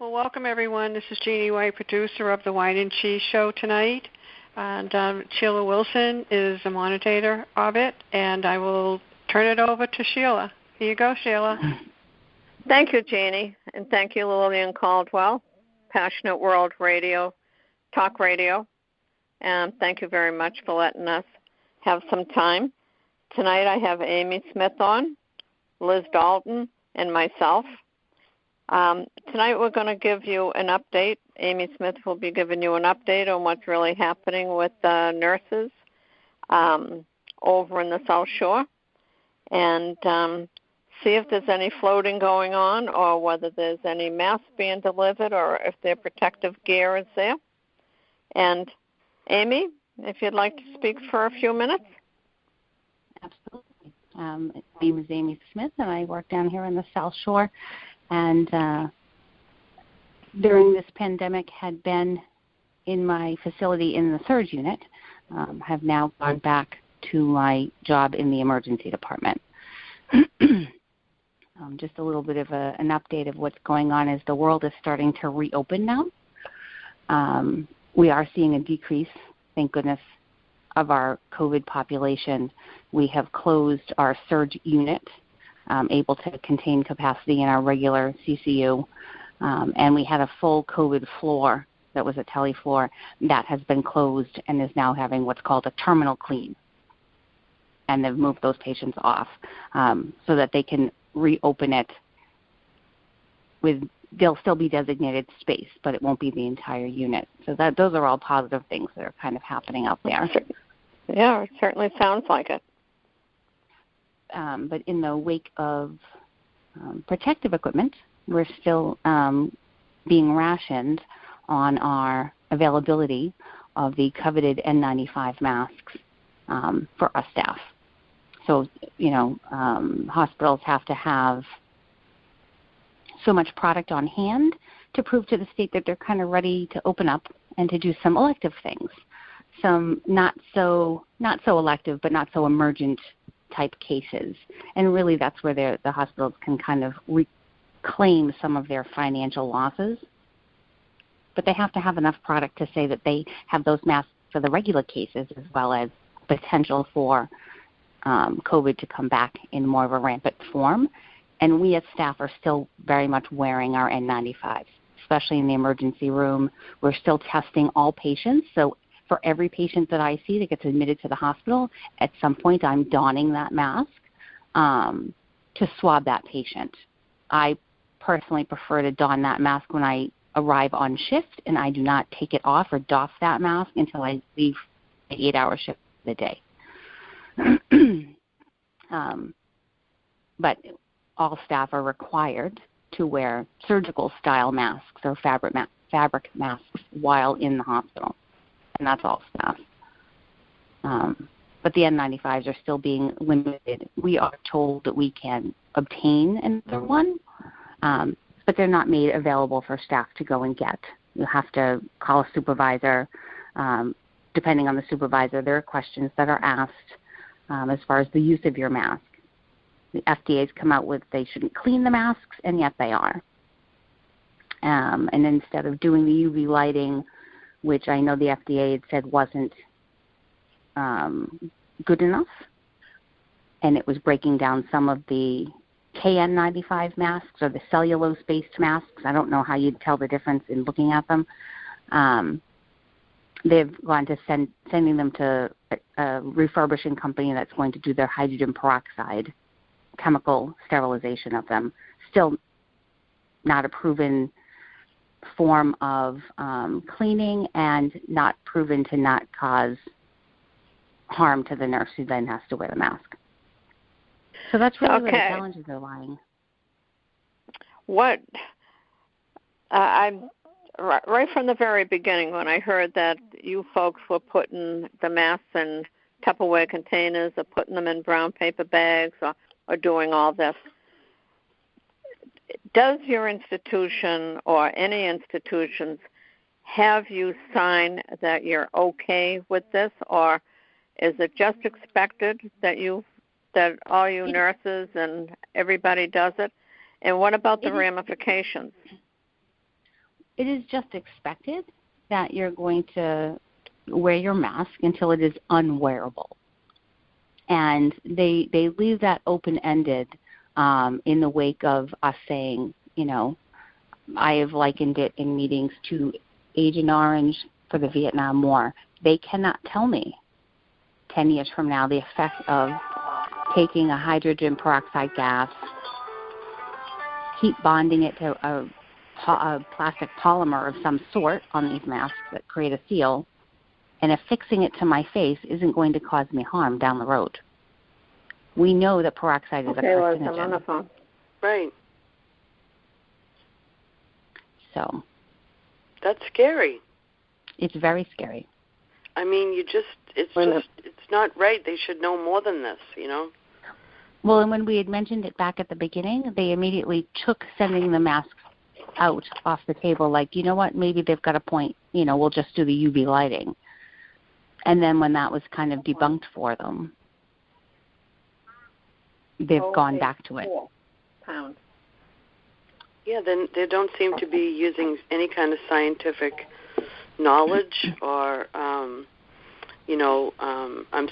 Well, welcome everyone. This is Jeannie White, producer of the Wine and Cheese Show tonight. And Sheila Wilson is the monitor of it, and I will turn it over to Sheila. Here you go, Sheila. Thank you, Jeannie, and thank you, Lillian Caldwell, Passionate World Radio, Talk Radio. And thank you very much for letting us have some time. Tonight I have Amy Smith on, Liz Dalton, and myself. Tonight we're going to give you an update. Amy Smith will be giving you an update on what's really happening with the nurses over in the South Shore, and see if there's any floating going on or whether there's any masks being delivered or if their protective gear is there. And Amy, if you'd like to speak for a few minutes. Absolutely. My name is Amy Smith, and I work down here in the South Shore. And during this pandemic had been in my facility in the surge unit, have now gone back to my job in the emergency department. Just a little bit of an update of what's going on as the world is starting to reopen now. We are seeing a decrease, thank goodness, of our COVID population. We have closed our surge unit, able to contain capacity in our regular CCU, and we had a full COVID floor that was a tele floor that has been closed and is now having what's called a terminal clean. And they've moved those patients off so that they can reopen it they'll still be designated space, but it won't be the entire unit. So those are all positive things that are kind of happening out there. Yeah, it certainly sounds like it. But in the wake of protective equipment, we're still being rationed on our availability of the coveted N95 masks for us staff. So, hospitals have to have so much product on hand to prove to the state that they're kind of ready to open up and to do some elective things. Some not so elective, but not so emergent type cases. And really that's where the hospitals can kind of reclaim some of their financial losses. But they have to have enough product to say that they have those masks for the regular cases as well as potential for COVID to come back in more of a rampant form. And we as staff are still very much wearing our N95s, especially in the emergency room. We're still testing all patients. So for every patient that I see that gets admitted to the hospital, at some point I'm donning that mask to swab that patient. I personally prefer to don that mask when I arrive on shift, and I do not take it off or doff that mask until I leave the 8-hour shift of the day. But all staff are required to wear surgical-style masks or fabric masks while in the hospital, and that's all staff. But the N95s are still being limited. We are told that we can obtain another one, but they're not made available for staff to go and get. You have to call a supervisor. Depending on the supervisor, there are questions that are asked as far as the use of your mask. The FDA's come out with they shouldn't clean the masks, and yet they are. And instead of doing the UV lighting, which I know the FDA had said wasn't good enough, and it was breaking down some of the KN95 masks or the cellulose-based masks. I don't know how you'd tell the difference in looking at them. They've gone to sending them to a refurbishing company that's going to do their hydrogen peroxide chemical sterilization of them. Still not a proven form of cleaning and not proven to not cause harm to the nurse who then has to wear the mask. So that's really where the challenges are lying. What right from the very beginning, when I heard that you folks were putting the masks in Tupperware containers or putting them in brown paper bags or doing all this, does your institution or any institutions have you sign that you're okay with this, or is it just expected that all you nurses and everybody does it? And what about the ramifications? it is just expected that you're going to wear your mask until it is unwearable. And they leave that open-ended in the wake of us saying, I have likened it in meetings to Agent Orange for the Vietnam War. They cannot tell me 10 years from now the effect of taking a hydrogen peroxide gas, heat bonding it to a plastic polymer of some sort on these masks that create a seal, and affixing it to my face isn't going to cause me harm down the road. We know that peroxide is a carcinogen. Okay, on the phone. Right. So. That's scary. It's very scary. I mean, it's not right. They should know more than this, Well, and when we had mentioned it back at the beginning, they immediately took sending the masks out off the table, like, you know what, maybe they've got a point, we'll just do the UV lighting. And then when that was kind of debunked for them, they've gone back to it. £4. Yeah, then they don't seem to be using any kind of scientific knowledge or, I'm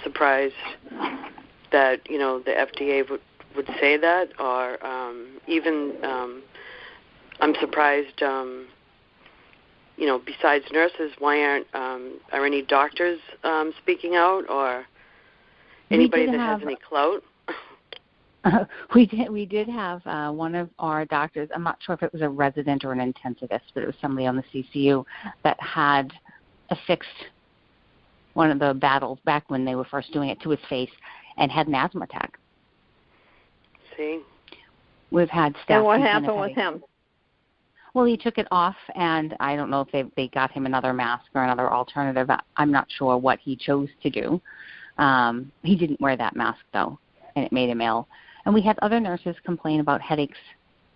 surprised that, the FDA would say that, or even I'm surprised, besides nurses, why are any doctors speaking out, or anybody that has any clout? We did have one of our doctors, I'm not sure if it was a resident or an intensivist, but it was somebody on the CCU that had affixed one of the battles back when they were first doing it to his face and had an asthma attack. See? We've had staff. And what happened with him? Well, he took it off, and I don't know if they got him another mask or another alternative. I'm not sure what he chose to do. He didn't wear that mask, though, and it made him ill. And we had other nurses complain about headaches.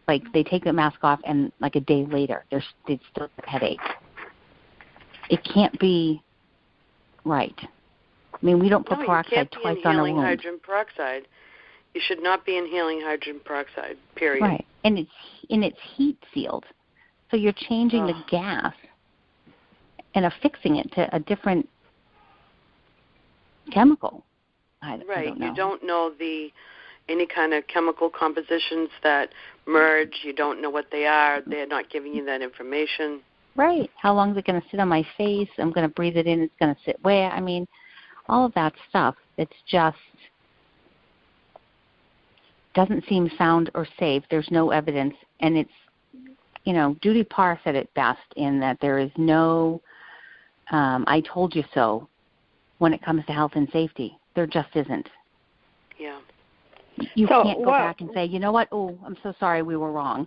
Like, they take the mask off, and like a day later, they still have headaches. It can't be right. I mean, we don't put peroxide twice on a wound. You can't be inhaling hydrogen peroxide. You should not be inhaling hydrogen peroxide, period. Right, and it's heat sealed. So you're changing the gas and affixing it to a different chemical. I don't know. You don't know any kind of chemical compositions that merge. You don't know what they are. They're not giving you that information. Right. How long is it going to sit on my face? I'm going to breathe it in. It's going to sit where? I mean, all of that stuff. It's just doesn't seem sound or safe. There's no evidence. And it's, Judy Parr said it best in that there is no I told you so when it comes to health and safety. There just isn't. Yeah. You can't go back and say, you know what, I'm so sorry we were wrong.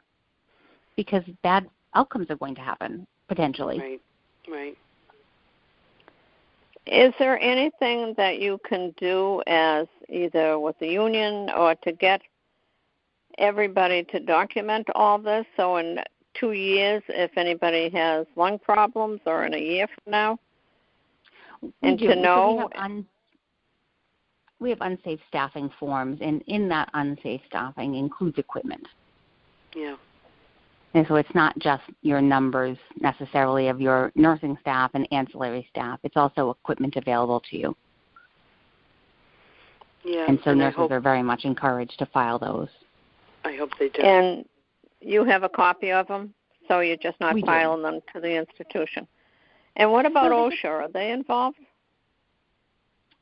Because bad outcomes are going to happen, potentially. Right. Is there anything that you can do as either with the union or to get everybody to document all this? So in 2 years, if anybody has lung problems, or in a year from now, to know. We have unsafe staffing forms, and in that unsafe staffing includes equipment. Yeah. And so it's not just your numbers necessarily of your nursing staff and ancillary staff. It's also equipment available to you. Yeah. And so nurses are very much encouraged to file those. I hope they do. And you have a copy of them, so you're just not filing them to the institution. And what about OSHA? Are they involved?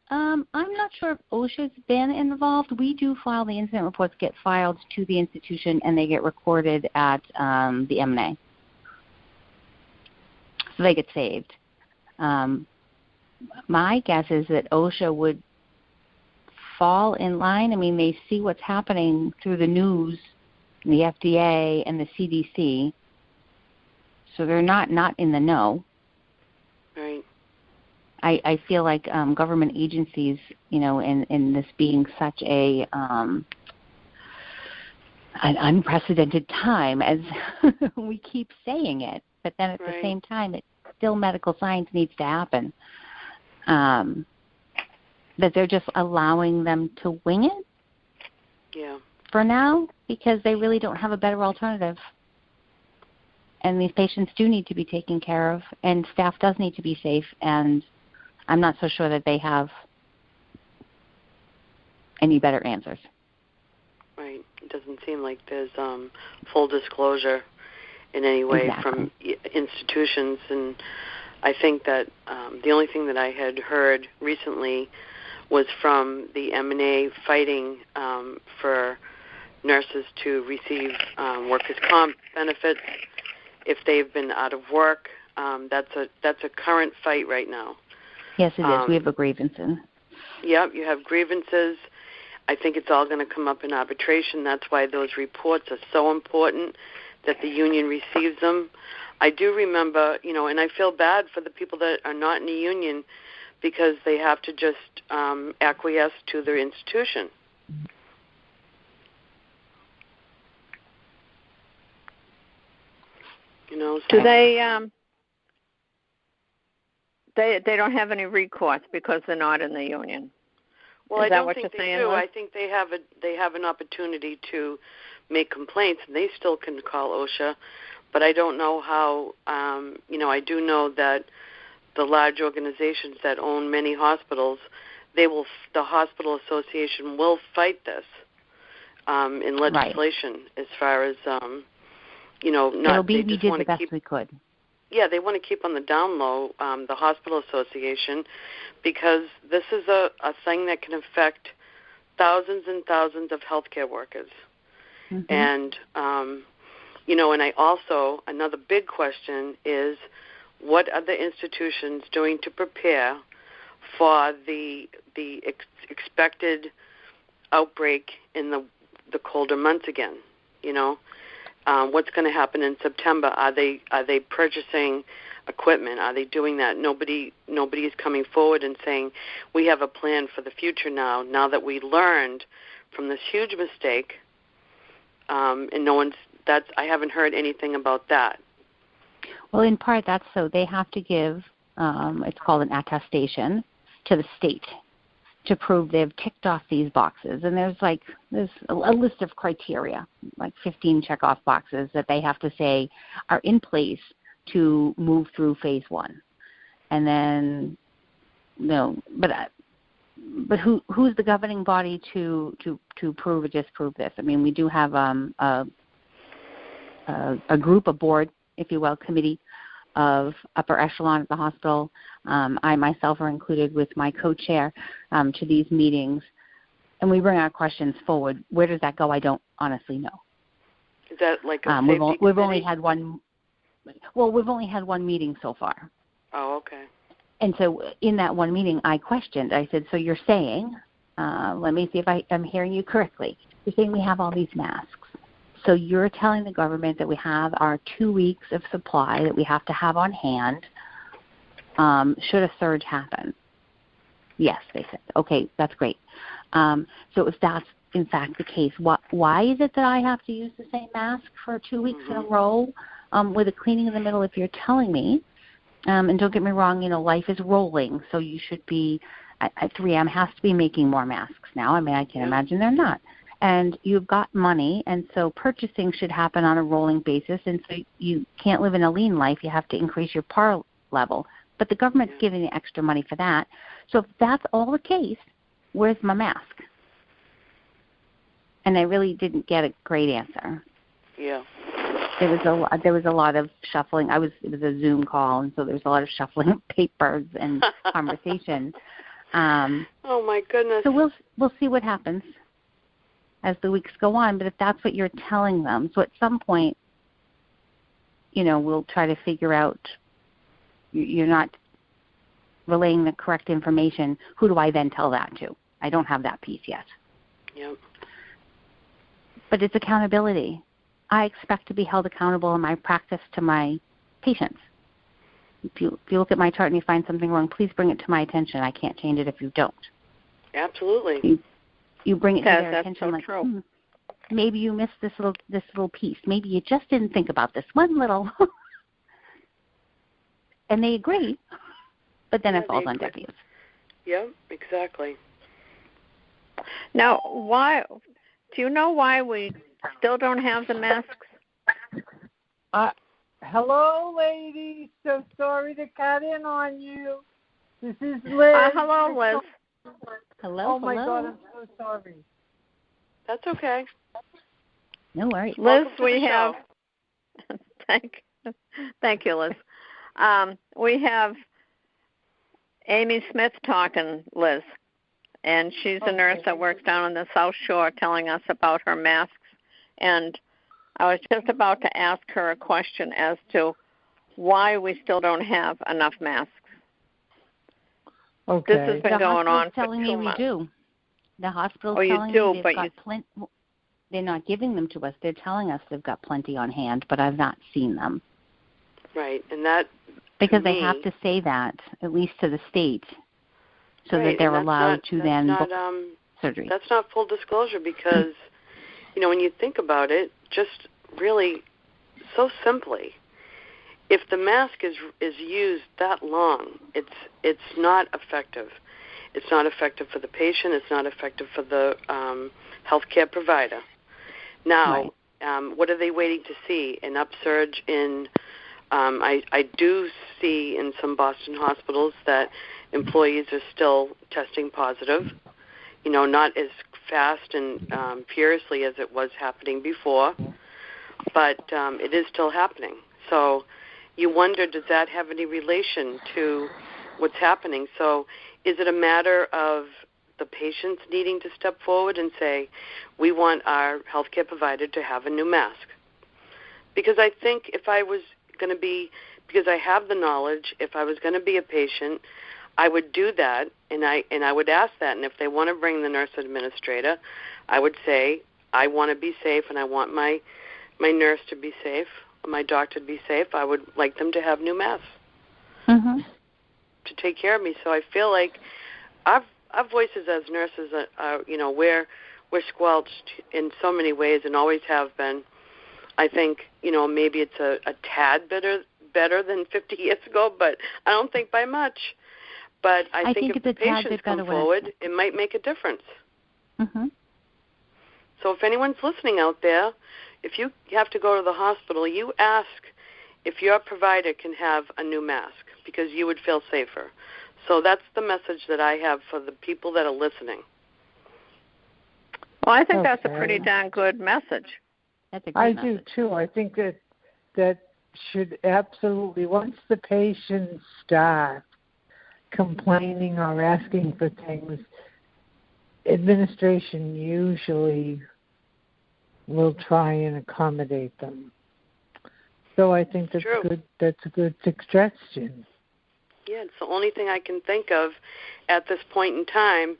I'm not sure if OSHA's been involved. We do file the incident reports, get filed to the institution, and they get recorded at the M&A. So they get saved. My guess is that OSHA would fall in line. I mean, they see what's happening through the news, and the FDA, and the CDC. So they're not in the know. Right. I feel like government agencies, in this being such an unprecedented time, as we keep saying it, but then at the same time, still medical science needs to happen, that they're just allowing them to wing it for now because they really don't have a better alternative. and these patients do need to be taken care of, and staff does need to be safe, and I'm not so sure that they have any better answers. Right. It doesn't seem like there's full disclosure in any way from institutions, and I think that the only thing that I had heard recently was from the M&A fighting for nurses to receive workers' comp benefits if they've been out of work. That's a current fight right now. Yes, it is. We have a grievances. Yep, you have grievances. I think it's all going to come up in arbitration. That's why those reports are so important that the union receives them. I do remember, and I feel bad for the people that are not in the union because they have to just acquiesce to their institution. So do they don't have any recourse because they're not in the union? Well, Is I that don't what think you're they saying, do. Liz? I think they have an opportunity to make complaints, and they still can call OSHA. But I don't know how. I do know that the large organizations that own many hospitals, the hospital association will fight this in legislation as far as not. We did the best we could. Yeah, they want to keep on the down low the hospital association because this is a thing that can affect thousands and thousands of healthcare workers. Mm-hmm. And, and I also, another big question is what are the institutions doing to prepare for the expected outbreak in the colder months again, What's going to happen in September? Are they purchasing equipment? Are they doing that? Nobody is coming forward and saying we have a plan for the future now. Now that we learned from this huge mistake, and I haven't heard anything about that. Well, in part that's so they have to give it's called an attestation to the state to prove they've ticked off these boxes. And there's a list of criteria, like 15 check-off boxes that they have to say are in place to move through phase one. And then, but who's the governing body to prove or disprove this? I mean, we do have a group, a board, if you will, committee of upper echelon at the hospital. I myself are included with my co-chair to these meetings, and we bring our questions forward. Where does that go? I don't honestly know. Is that like a safety we've only had one. Well, we've only had one meeting so far. Oh, okay. And so in that one meeting, I questioned. I said, so you're saying, let me see if I'm hearing you correctly. You're saying we have all these masks. So you're telling the government that we have our 2 weeks of supply that we have to have on hand should a surge happen. Yes, they said. Okay, that's great. So if that's in fact the case, why is it that I have to use the same mask for 2 weeks in a row with a cleaning in the middle if you're telling me? And don't get me wrong, life is rolling, so you should be, 3M has to be making more masks now. I mean, I can't imagine they're not. And you've got money, and so purchasing should happen on a rolling basis, and so you can't live in a lean life. You have to increase your par level. But the government's giving you extra money for that. So if that's all the case, where's my mask? And I really didn't get a great answer. Yeah. There was a lot of shuffling. It was a Zoom call, and so there was a lot of shuffling of papers and conversation. Oh my goodness. So we'll see what happens as the weeks go on. But if that's what you're telling them, so at some point, we'll try to figure out. You're not relaying the correct information. Who do I then tell that to? I don't have that piece yet. Yep. But it's accountability. I expect to be held accountable in my practice to my patients. If you look at my chart and you find something wrong, please bring it to my attention. I can't change it if you don't. Absolutely. You bring it to their attention, so like, true. Maybe you missed this little piece. Maybe you just didn't think about this one little. And they agree, but then it falls on deaf ears. Yeah, exactly. Now, do you know why we still don't have the masks? Hello, ladies. So sorry to cut in on you. This is Liz. Hello, Liz. Hello. Oh, my God, I'm so sorry. That's okay. No worries. Liz, we have... Thank you, Liz. We have Amy Smith talking, Liz. And she's a nurse that works down on the South Shore telling us about her masks. And I was just about to ask her a question as to why we still don't have enough masks. Okay. This has been going on for 2 months. The hospital's telling me we do. The hospital's telling me they've got plenty. They're not giving them to us. They're telling us they've got plenty on hand, but I've not seen them. Right, and that... Because they have to say that, at least to the state, so that they're allowed to then book surgery. That's not full disclosure because, when you think about it, just really so simply, if the mask is used that long, it's not effective. It's not effective for the patient. It's not effective for the healthcare provider. Now, what are they waiting to see? An upsurge in I do see in some Boston hospitals that employees are still testing positive, not as fast and furiously as it was happening before, but it is still happening. So you wonder, does that have any relation to what's happening? So is it a matter of the patients needing to step forward and say, we want our healthcare provider to have a new mask? Because I think if I was going to be, because I have the knowledge, if I was going to be a patient, I would do that, and I would ask that. And if they want to bring the nurse administrator, I would say, I want to be safe, and I want my nurse to be safe, or my doctor to be safe. I would like them to have new masks to take care of me. So I feel like our voices as nurses are we're squelched in so many ways and always have been. I think, maybe it's a tad better than 50 years ago, but I don't think by much. But I think if the patients come forward, it might make a difference. So if anyone's listening out there, if you have to go to the hospital, you ask if your provider can have a new mask because you would feel safer. So that's the message that I have for the people that are listening. Well, I think that's a pretty darn good message. That's a great message. I do too. I think that should absolutely, once the patients start complaining or asking for things, administration usually will try and accommodate them. So I think that's good. That's a good suggestion. Yeah, it's the only thing I can think of at this point in time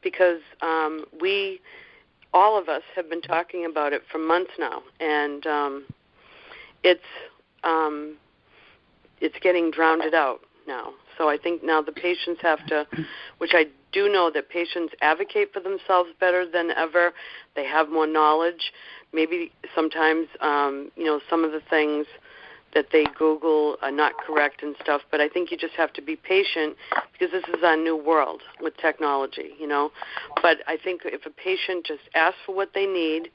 because all of us have been talking about it for months now, and it's getting drowned out now. So I think now the patients have to, which I do know that patients advocate for themselves better than ever. They have more knowledge. Maybe sometimes, some of the things that they Google are not correct and stuff, but I think you just have to be patient because this is our new world with technology, But I think if a patient just asks for what they need,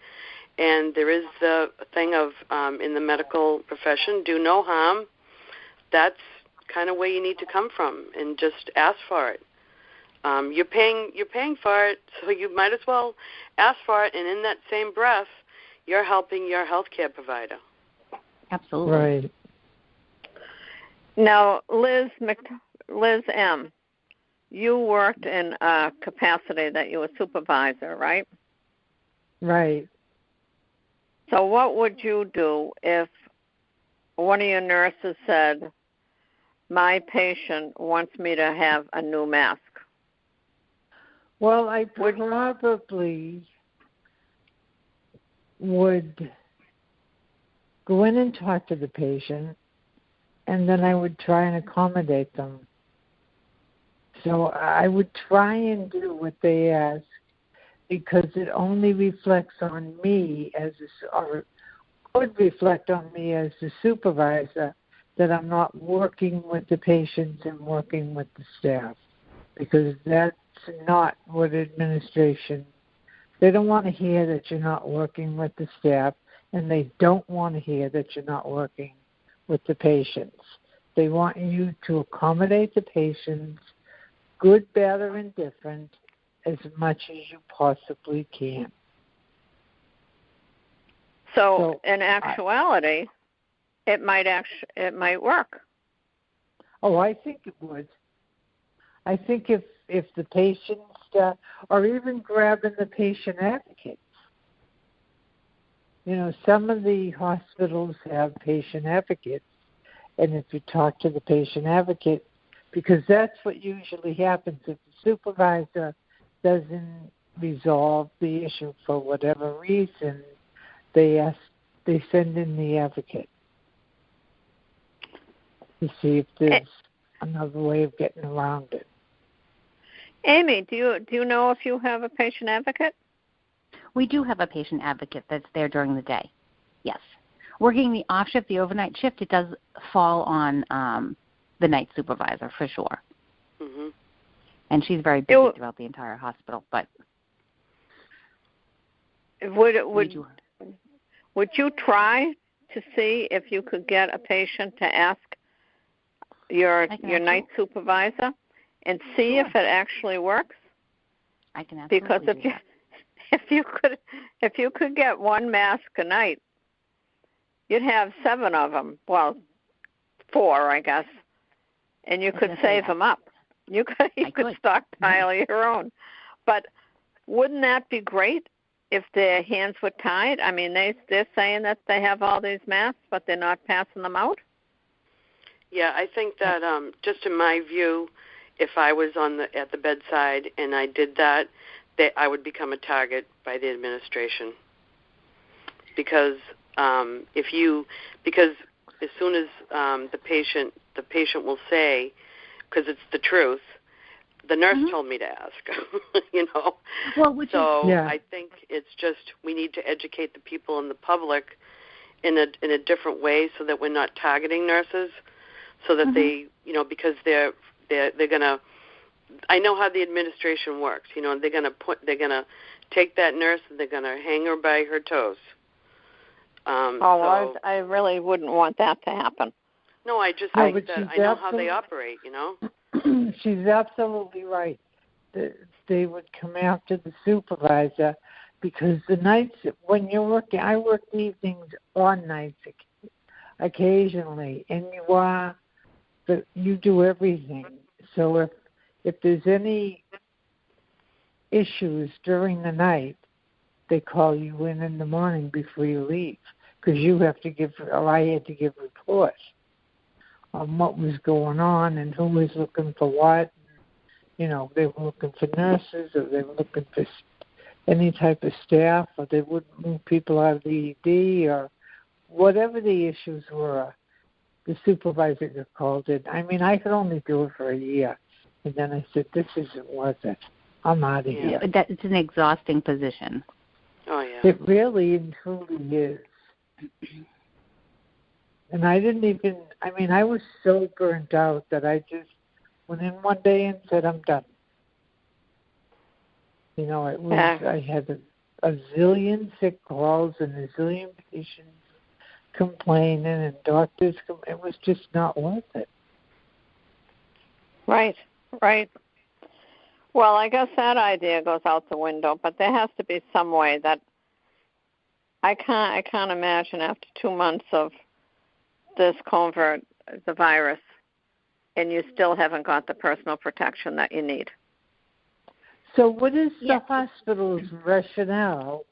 and there is the thing of, in the medical profession, do no harm, that's kind of where you need to come from and just ask for it. You're paying for it, so you might as well ask for it, and in that same breath, you're helping your healthcare provider. Absolutely. Right. Now, Liz M., you worked in a capacity that you were supervisor, right? Right. So what would you do if one of your nurses said, my patient wants me to have a new mask? Well, I probably would go in and talk to the patient, and then I would try and accommodate them. So I would try and do what they ask because it only reflects on me or could reflect on me as the supervisor that I'm not working with the patients and working with the staff, because that's not what administration, they don't want to hear that you're not working with the staff, and they don't want to hear that you're not working with the patients. They want you to accommodate the patients, good, bad, or indifferent, as much as you possibly can. So in actuality, it might work. Oh, I think it would. I think if the patients, or even grabbing the patient advocates. You know, some of the hospitals have patient advocates, and if you talk to the patient advocate, because that's what usually happens if the supervisor doesn't resolve the issue for whatever reason, they send in the advocate to see if there's another way of getting around it. Amy, do you know if you have a patient advocate? We do have a patient advocate that's there during the day. Yes. Working the off shift, the overnight shift, it does fall on the night supervisor for sure. Mm-hmm. And she's very busy throughout the entire hospital. But would you try to see if you could get a patient to ask your night supervisor and see if it actually works? I can absolutely because if you could get one mask a night, you'd have 7 of them. Well, 4, I guess, and you could save them up. You could stockpile your own. But wouldn't that be great if their hands were tied? I mean, they're saying that they have all these masks, but they're not passing them out. Yeah, I think that just in my view, if I was at the bedside and I did that, I would become a target by the administration. Because because as soon as the patient will say, because it's the truth, the nurse told me to ask, you know. Well, I think it's just we need to educate the people and the public in a different way so that we're not targeting nurses, so that they, you know, because they're gonna. I know how the administration works. You know, they're gonna take that nurse and they're gonna hang her by her toes. I really wouldn't want that to happen. No, I know how they operate, you know. She's absolutely right. They would come after the supervisor because the nights, when you're working, I work evenings on nights occasionally, and you do everything. So if there's any issues during the night, they call you in the morning before you leave because you have to I had to give reports on what was going on and who was looking for what. You know, they were looking for nurses or they were looking for any type of staff, or they wouldn't move people out of the ED, or whatever the issues were, the supervisor got called in. I mean, I could only do it for a year. And then I said, this isn't worth it. I'm out of here. It's an exhausting position. Oh, yeah. It really and truly is. And I was so burnt out that I just went in one day and said, I'm done. You know, I had a zillion sick calls and a zillion patients complaining and doctors. It was just not worth it. Right. Well, I guess that idea goes out the window, but there has to be some way that I can't imagine after 2 months of this the virus, and you still haven't got the personal protection that you need. So what is the hospital's rationale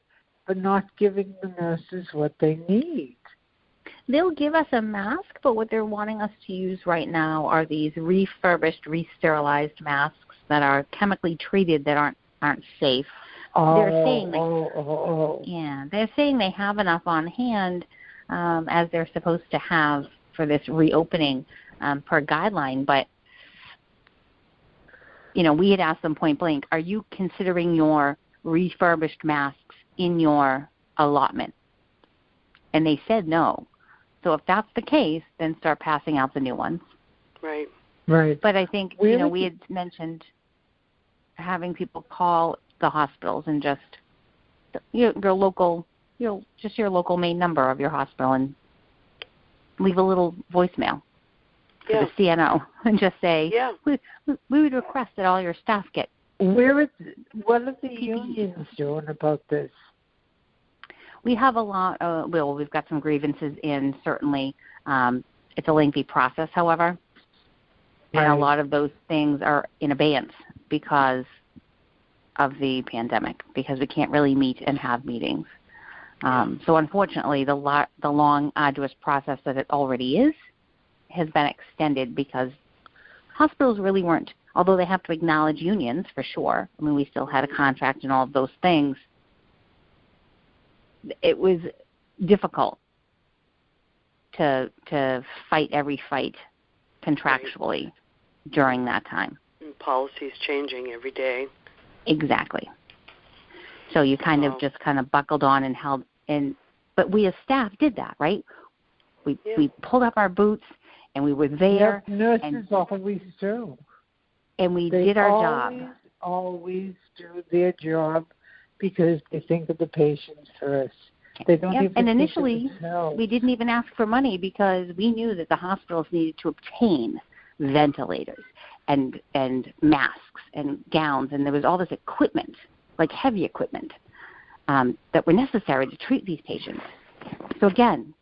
for not giving the nurses what they need? They'll give us a mask, but what they're wanting us to use right now are these refurbished, re-sterilized masks that are chemically treated that aren't safe. They're saying they have enough on hand as they're supposed to have for this reopening per guideline. But, you know, we had asked them point blank, are you considering your refurbished masks in your allotment? And they said no. So if that's the case, then start passing out the new ones. Right. But I think, we had mentioned having people call the hospitals and just your local main number of your hospital and leave a little voicemail to the CNO and just say, we would request that all your staff get. What are the unions doing about this? We have a lot. We've got some grievances in. Certainly, it's a lengthy process. However, and a lot of those things are in abeyance because of the pandemic, because we can't really meet and have meetings. So unfortunately, the long, arduous process that it already is has been extended because hospitals really weren't, although they have to acknowledge unions for sure. I mean, we still had a contract and all of those things. It was difficult to fight every fight contractually during that time. And policies changing every day. Exactly. So you kind of just buckled on and held. But we as staff did that, right? We pulled up our boots and we were there. Nurses always do. And we did our job. Always do their job because they think of the patients first. They don't even and initially, we didn't even ask for money because we knew that the hospitals needed to obtain ventilators and masks and gowns, and there was all this equipment, like heavy equipment, that were necessary to treat these patients. So again,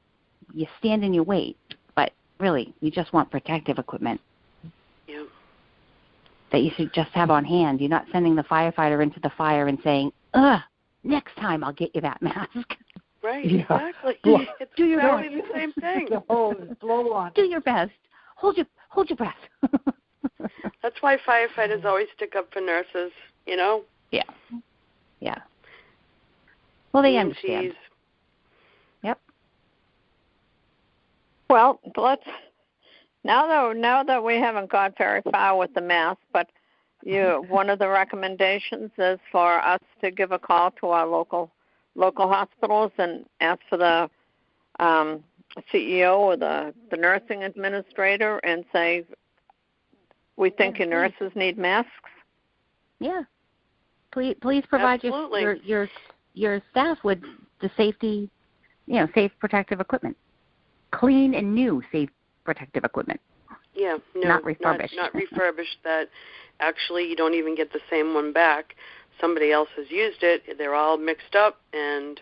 you stand and you wait, but really, you just want protective equipment that you should just have on hand. You're not sending the firefighter into the fire and saying, next time I'll get you that mask. Right, exactly. It's do your exactly best. the same thing. Blow on. Do your best. Hold your breath. That's why firefighters always stick up for nurses, you know? Yeah. Yeah. Well, they understand. Yep. Well, let's now that we haven't got very far with the mask, but one of the recommendations is for us to give a call to our local hospitals and ask for the CEO or the nursing administrator and say, we think your nurses need masks. Yeah. Please provide your staff with the safety, safe protective equipment. Clean and new safe protective equipment. Yeah, no, not refurbished. Not refurbished that actually you don't even get the same one back. Somebody else has used it. They're all mixed up, and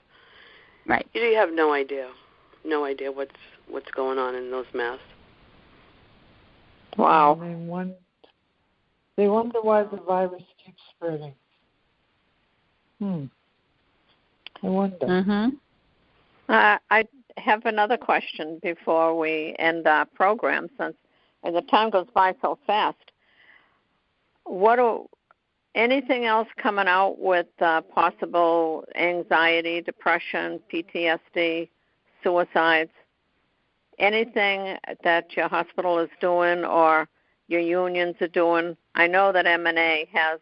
you have no idea what's going on in those masks. Wow. They wonder why the virus keeps spreading. I wonder. Mm-hmm. I have another question before we end our program, since the time goes by so fast. Anything else coming out with possible anxiety, depression, PTSD, suicides? Anything that your hospital is doing or your unions are doing? I know that M&A has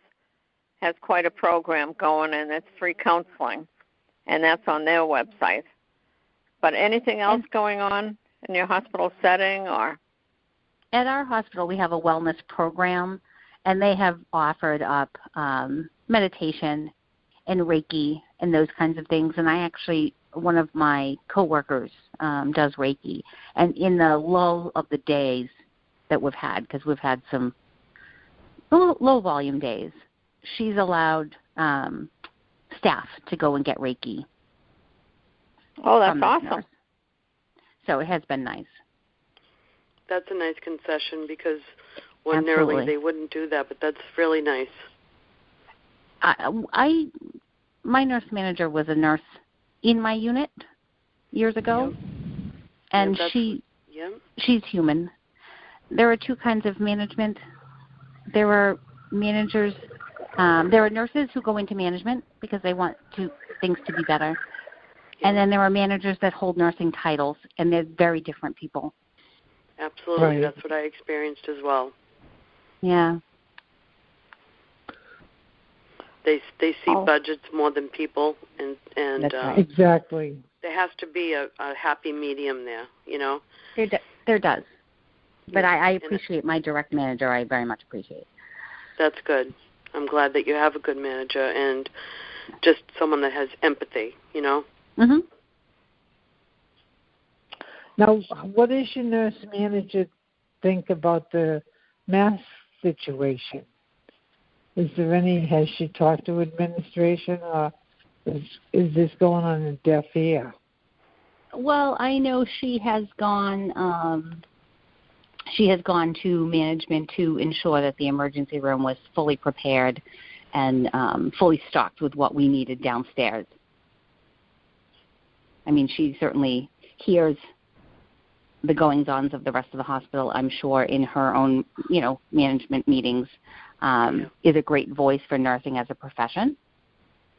quite a program going, and it's free counseling, and that's on their website. But anything else going on in your hospital setting? Or at our hospital, we have a wellness program, and they have offered up meditation and Reiki and those kinds of things. And one of my coworkers does Reiki. And in the lull of the days that we've had, because we've had some low volume days, she's allowed staff to go and get Reiki. Oh, that's awesome. Nurse. So it has been nice. That's a nice concession because ordinarily they wouldn't do that, but that's really nice. My nurse manager was a nurse in my unit years ago, and she's human. There are two kinds of management. There are managers. There are nurses who go into management because they want things to be better. And then there are managers that hold nursing titles, and they're very different people. Absolutely. Right. That's what I experienced as well. Yeah. They see budgets more than people, and that's right. Exactly. There has to be a happy medium there, There does. But I appreciate my direct manager. I very much appreciate it. That's good. I'm glad that you have a good manager and just someone that has empathy, Mm-hmm. Now, what does your nurse manager think about the mask situation? Has she talked to administration, or is this going on a deaf ear? Well, I know she has gone to management to ensure that the emergency room was fully prepared and fully stocked with what we needed downstairs. I mean, she certainly hears the goings-ons of the rest of the hospital, I'm sure, in her own, management meetings. Is a great voice for nursing as a profession.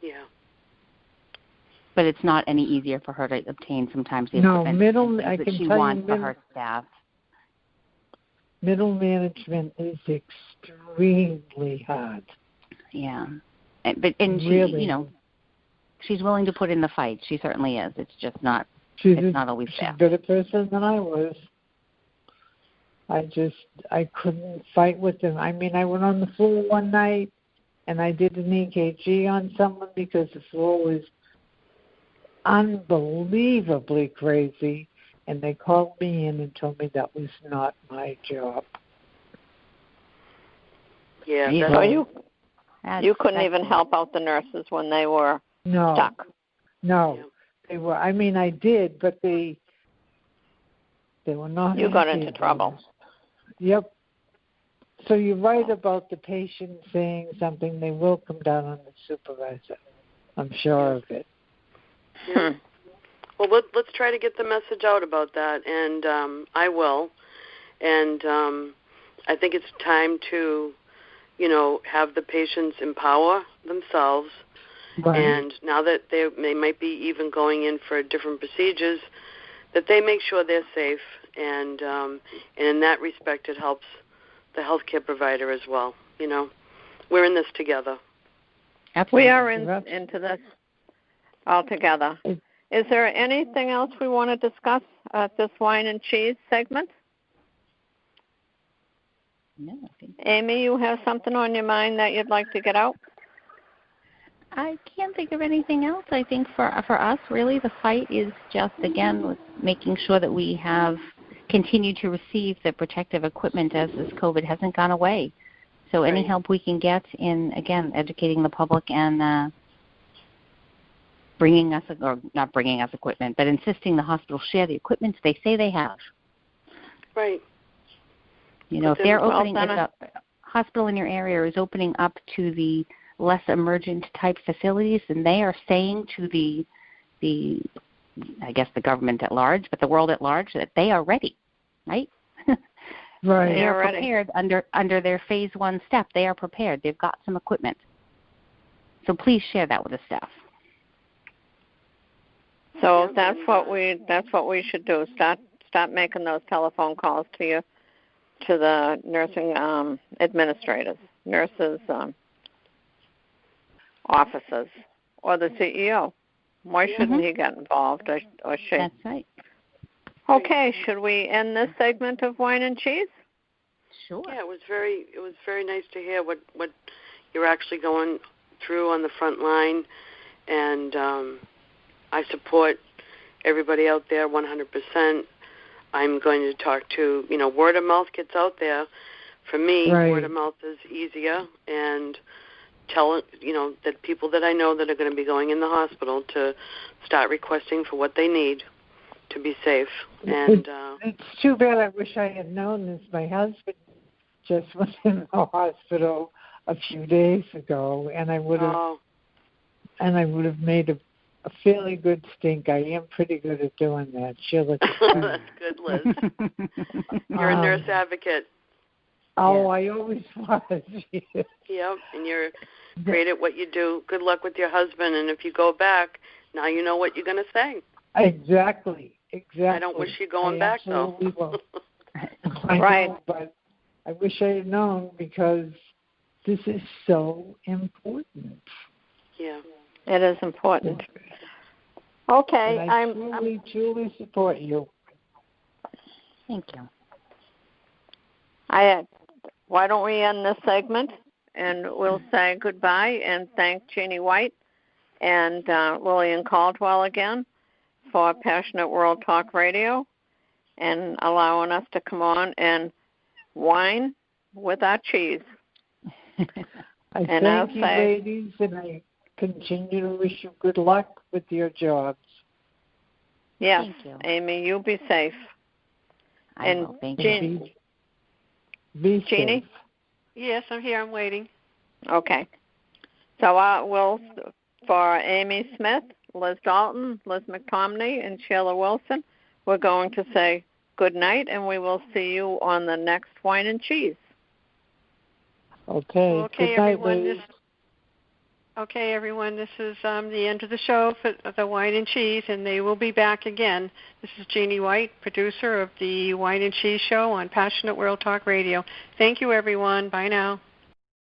Yeah. But it's not any easier for her to obtain sometimes the equipment that she wants for her staff. Middle management is extremely hard. Yeah. But really? She's willing to put in the fight. She certainly is. It's just not it's not always she's fast. a better person than I was. I couldn't fight with them. I mean, I went on the floor one night and I did an EKG on someone because the floor was unbelievably crazy, and they called me in and told me that was not my job. Yeah. So you couldn't even help out the nurses when they were stuck. No, yeah. They were. I mean, I did, but they were not. You got into trouble. Yep. So you're right about the patient saying something. They will come down on the supervisor. I'm sure of it. Yeah. Well, let's try to get the message out about that, and I will. And I think it's time to, have the patients empower themselves. Right. And now that they might be even going in for different procedures, that they make sure they're safe. And in that respect, it helps the healthcare provider as well. We're in this together. Absolutely. We are into this all together. Is there anything else we want to discuss at this wine and cheese segment? No, I think Amy, you have something on your mind that you'd like to get out? I can't think of anything else. I think for us, really, the fight is just, again, with making sure that we have continued to receive the protective equipment as this COVID hasn't gone away. So any help we can get in, again, educating the public and not bringing us equipment, but insisting the hospital share the equipment they say they have. Right. If they're opening, if a hospital in your area is opening up to the less emergent type facilities, and they are saying to the I guess the government at large, but the world at large, that they are ready, right? Right. They are prepared under their phase 1 step. They are prepared. They've got some equipment. So please share that with the staff. So that's what we should do. Start making those telephone calls to the nursing administrators, nurses, offices, or the CEO. Why shouldn't he get involved, or she? That's right. Okay, should we end this segment of Wine and Cheese? Sure. Yeah, it was very nice to hear what you're actually going through on the front line, and I support everybody out there 100%. I'm going to talk to, word of mouth gets out there. For me, word of mouth is easier, and tell, that people that I know that are going to be going in the hospital to start requesting for what they need to be safe. And it's too bad. I wish I had known this. My husband just went in the hospital a few days ago, and I would have made a fairly good stink. I am pretty good at doing that. Sheila. That's good, Liz. You're a nurse advocate. Oh, I always was. Yep, and you're great at what you do. Good luck with your husband, and if you go back, now you know what you're going to say. Exactly. I don't wish you going back, though. Right. But I wish I had known, because this is so important. Yeah. It is important. Okay. And I truly support you. Thank you. Why don't we end this segment, and we'll say goodbye and thank Jeannie White and Lillian Caldwell again for Passionate World Talk Radio. and allowing us to come on and wine with our cheese. I thank you, ladies, and I continue to wish you good luck with your jobs. Yes, thank you. Amy, you be safe. I will. Thank you. Be Jeannie? safe. Yes, I'm here. I'm waiting. Okay. So I will, for Amy Smith, Liz Dalton, Liz McTomney, and Sheila Wilson, we're going to say good night, and we will see you on the next Wine and Cheese. Okay. Okay, good night, everyone. ladies. Okay, everyone, this is the end of the show for the Wine and Cheese, and they will be back again. This is Jeannie White, producer of the Wine and Cheese Show on Passionate World Talk Radio. Thank you, everyone. Bye now.